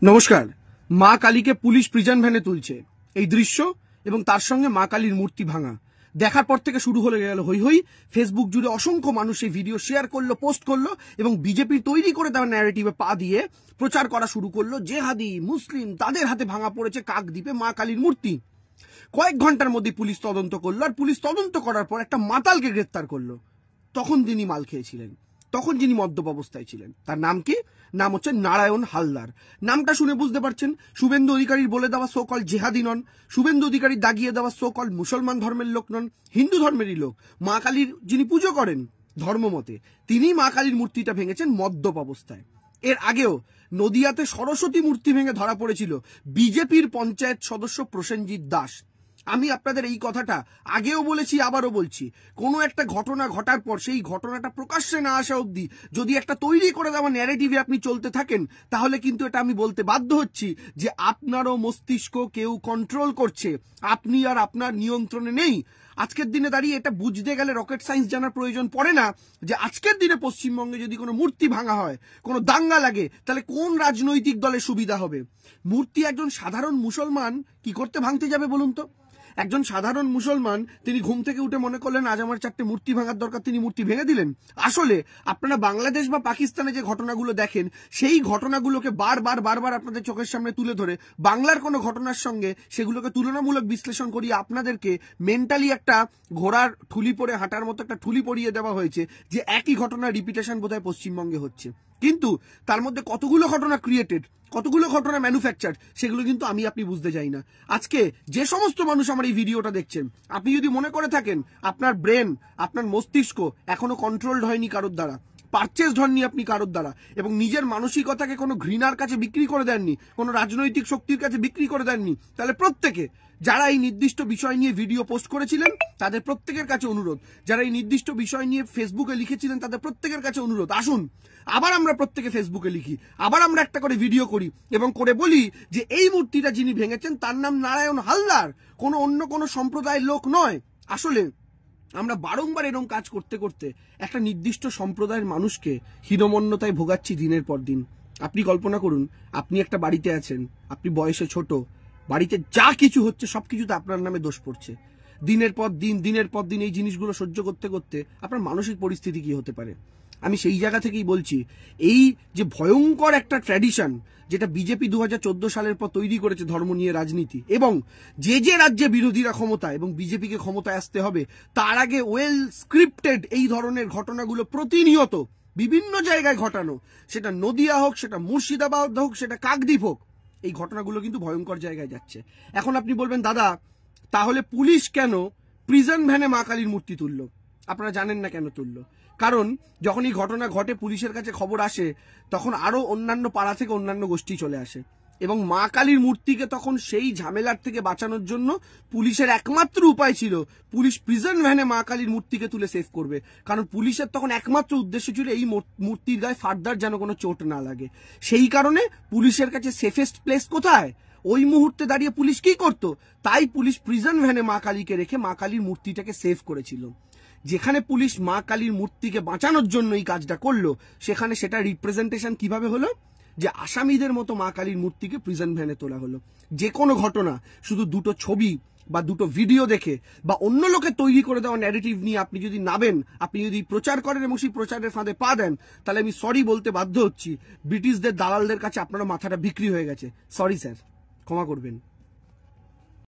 নমস্কার। মা কালীকে পুলিশ প্রিজন ভ্যানে তুলছে, এই দৃশ্য এবং তার সঙ্গে মা কালীর মূর্তি ভাঙা দেখার পর থেকে শুরু হয়ে গেল হই হই। ফেসবুক জুড়ে অসংখ্য মানুষ এই ভিডিও শেয়ার করলো, পোস্ট করলো এবং বিজেপি তৈরি করে দেওয়া ন্যারেটিভে পা দিয়ে প্রচার করা শুরু করলো। জেহাদি মুসলিম তাদের হাতে ভাঙা পড়েছে কাকদ্বীপে মা কালীর মূর্তি। কয়েক ঘন্টার মধ্যে পুলিশ তদন্ত করলো, আর পুলিশ তদন্ত করার পর একটা মাতালকে গ্রেফতার করলো। তখন তিনি মাল খেয়েছিলেন, তখন যিনি মদ্যপ অবস্থায় ছিলেন। তার নাম কি? নাম হচ্ছে নারায়ণ হালদার। নামটা শুনে বুঝতে পারছেন শুভেন্দু অধিকারীর বলে দেওয়া সোকল জেহাদি নন, শুভেন্দু অধিকারীর দাগিয়ে দেওয়া সোকল মুসলমান ধর্মের লোক নন, হিন্দু ধর্মেরই লোক। মা কালীর যিনি পুজো করেন ধর্মমতে, তিনি মা কালীর মূর্তিটা ভেঙেছেন মদ্যপ অবস্থায়। এর আগেও নদিয়াতে সরস্বতী মূর্তি ভেঙে ধরা পড়েছিল বিজেপির পঞ্চায়েত সদস্য প্রসেনজিৎ দাস। আমি আপনাদের এই কথাটা আগেও বলেছি, আবারও বলছি, কোনো একটা ঘটনা ঘটার পর সেই ঘটনাটা প্রকাশ্যে না আসা অবধি যদি একটা তৈরি করে দেওয়া ন্যারেটিভে আপনি চলতে থাকেন, তাহলে কিন্তু এটা আমি বলতে বাধ্য হচ্ছি যে আপনারও মস্তিষ্ক কেউ কন্ট্রোল করছে, আপনি আর আপনার নিয়ন্ত্রণে নেই। আজকের দিনে দাঁড়িয়ে এটা বুঝতে গেলে রকেট সায়েন্স জানার প্রয়োজন পড়ে না যে আজকের দিনে পশ্চিমবঙ্গে যদি কোনো মূর্তি ভাঙা হয়, কোনো দাঙ্গা লাগে, তাহলে কোন রাজনৈতিক দলের সুবিধা হবে। মূর্তি একজন সাধারণ মুসলমান কি করতে ভাঙতে যাবে বলুন তো? একজন সাধারণ মুসলমান তিনি ঘুম থেকে উঠে মনে করলেন আজ আমার 4টে মূর্তি ভাঙার দরকার, তিনি মূর্তি ভেঙে দিলেন। আসলে আপনারা বাংলাদেশ বা পাকিস্তানে যে ঘটনাগুলো দেখেন, সেই ঘটনাগুলোকে বারবার আপনাদের চোখের সামনে তুলে ধরে বাংলার কোনো ঘটনার সঙ্গে সেগুলোকে তুলনামূলক বিশ্লেষণ করিয়ে আপনাদেরকে মেন্টালি একটা ঘোড়ার ঠুলি পরে হাঁটার মতো একটা ঠুলি পরিয়ে দেওয়া হয়েছে যে একই ঘটনার রিপিটেশন বোধহয় পশ্চিমবঙ্গে হচ্ছে। কিন্তু তার মধ্যে কতগুলো ঘটনা ক্রিয়েটেড, কতগুলো ঘটনা ম্যানুফ্যাকচার, সেগুলো কিন্তু আমি আপনি বুঝতে যাই না। আজকে যে সমস্ত মানুষ আমার এই ভিডিওটা দেখছেন, আপনি যদি মনে করে থাকেন আপনার ব্রেন, আপনার মস্তিষ্ক এখনো কন্ট্রোলড হয়নি কারোর দ্বারা, পারচেসড হননি আপনি কারোর দ্বারা, এবং নিজের মানসিকতাকে কোনো ঘৃণার কাছে বিক্রি করে দেননি, কোনো রাজনৈতিক শক্তির কাছে বিক্রি করে দেননি, তাহলে প্রত্যেকে যারা এই নির্দিষ্ট বিষয় নিয়ে ভিডিও পোস্ট করেছিলেন তাদের প্রত্যেকের কাছে অনুরোধ, যারা এই নির্দিষ্ট বিষয় নিয়ে ফেসবুকে লিখেছিলেন তাদের প্রত্যেকের কাছে অনুরোধ, আসুন আবার আমরা প্রত্যেকে ফেসবুকে লিখি, আবার আমরা একটা করে ভিডিও করি এবং করে বলি যে এই মূর্তিটা যিনি ভেঙেছেন তার নাম নারায়ণ হালদার, কোনো অন্য কোনো সম্প্রদায়ের লোক নয়। আসলে আমরা বারংবার এরকম কাজ করতে করতে একটা নির্দিষ্ট সম্প্রদায়ের মানুষকে হীনমন্যতায় ভোগাচ্ছি দিনের পর দিন। আপনি কল্পনা করুন, আপনি একটা বাড়িতে আছেন, আপনি বয়সে ছোট, বাড়িতে যা কিছু হচ্ছে সবকিছুতে আপনার নামে দোষ পড়ছে। দিনের পর দিন এই জিনিসগুলো সহ্য করতে করতে আপনার মানসিক পরিস্থিতি কি হতে পারে? আমি সেই জায়গা থেকেই বলছি, এই যে ভয়ঙ্কর একটা ট্র্যাডিশন যেটা বিজেপি 2014 সালের পর তৈরি করেছে ধর্ম নিয়ে রাজনীতি, এবং যে রাজ্যে বিরোধীরা ক্ষমতায় এবং বিজেপিকে ক্ষমতায় আসতে হবে তার আগে ওয়েল স্ক্রিপ্টেড এই ধরনের ঘটনাগুলো প্রতিনিয়ত বিভিন্ন জায়গায় ঘটানো, সেটা নদিয়া হোক, সেটা মুর্শিদাবাদ হোক, সেটা কাকদ্বীপ হোক, এই ঘটনাগুলো কিন্তু ভয়ঙ্কর জায়গায় যাচ্ছে। এখন আপনি বলবেন দাদা তাহলে পুলিশ কেন প্রিজন ভ্যানে মা কালীর মূর্তি তুললো? আপনারা জানেন না কেন তুললো? কারণ যখন এই ঘটনা ঘটে পুলিশের কাছে খবর আসে, তখন আরো অন্যান্য পাড়া থেকে অন্যান্য গোষ্ঠী চলে আসে এবং মা কালীর মূর্তিকে তখন সেই ঝামেলার থেকে বাঁচানোর জন্য পুলিশের একমাত্র উপায় ছিল পুলিশ প্রিজন ভ্যানে মা কালীর মূর্তিকে তুলে সেভ করবে। কারণ পুলিশের তখন একমাত্র উদ্দেশ্য ছিল এই মূর্তির গায়ে ফার্দার যেন কোনো চোট না লাগে। সেই কারণে পুলিশের কাছে সেফেস্ট প্লেস কোথায়? ওই মুহূর্তে দাঁড়িয়ে পুলিশ কি করতো? তাই পুলিশ প্রিজন ভ্যানে মা কালীকে রেখে মা কালীর মূর্তিটাকে সেভ করেছিল। যেখানে পুলিশ মা কালীর মূর্তিকে বাঁচানোর জন্য এই কাজটা করলো, সেখানে সেটা রিপ্রেজেন্টেশন কিভাবে হলো যে আসামিদের মতো মা কালীর মূর্তিকে প্রিজন ভ্যানে তোলা হলো। যে কোনো ঘটনা শুধু দুটো ছবি বা দুটো ভিডিও দেখে বা অন্য লোকের তৈরি করে দেওয়া ন্যারেটিভ নিয়ে আপনি যদি নাবেন, আপনি যদি প্রচার করেন এবং সেই প্রচারের ফাঁদে পা দেন, তাহলে আমি সরি বলতে বাধ্য হচ্ছি, ব্রিটিশদের দালালদের কাছে আপনার মাথাটা বিক্রি হয়ে গেছে। সরি স্যার, ক্ষমা করবেন।